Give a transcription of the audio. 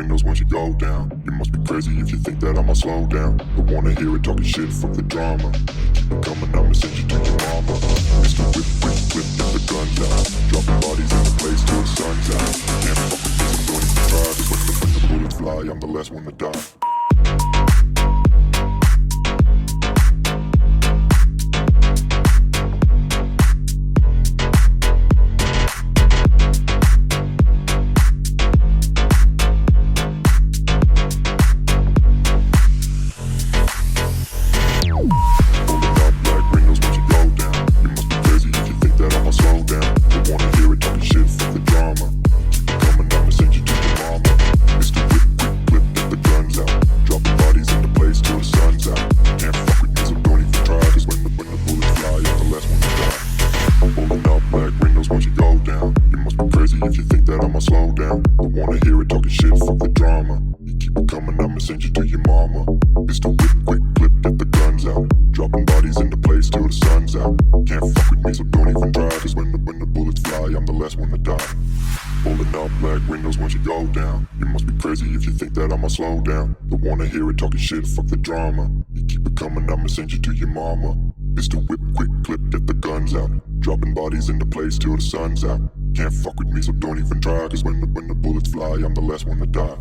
windows once you go down. You must be crazy if you think that I'ma slow down. Don't wanna hear it talking shit, fuck the drama. Keep it coming, I'ma send you to your mama. Mr. Whip, whip, whip, get the guns out. Dropping bodies in the place till the sun's out. Can't fuck with me, so don't even try. Cause when the bullets fly, I'm the last one to die. If you think that I'ma slow down, don't wanna hear it talking shit, fuck the drama. You keep it coming, I'ma send you to your mama. Mr. Whip, quick clip, get the guns out. Dropping bodies into place till the sun's out. Can't fuck with me, so don't even try. Cause when the bullets fly, I'm the last one to die. Pulling up black windows once you go down. You must be crazy if you think that I'ma slow down. Don't wanna hear it talking shit, fuck the drama. You keep it coming, I'ma send you to your mama. Mr. Whip, quick clip, get the guns out. Dropping bodies into place till the sun's out. Can't fuck with me, so don't even try. Cause when the bullets fly, I'm the last one to die.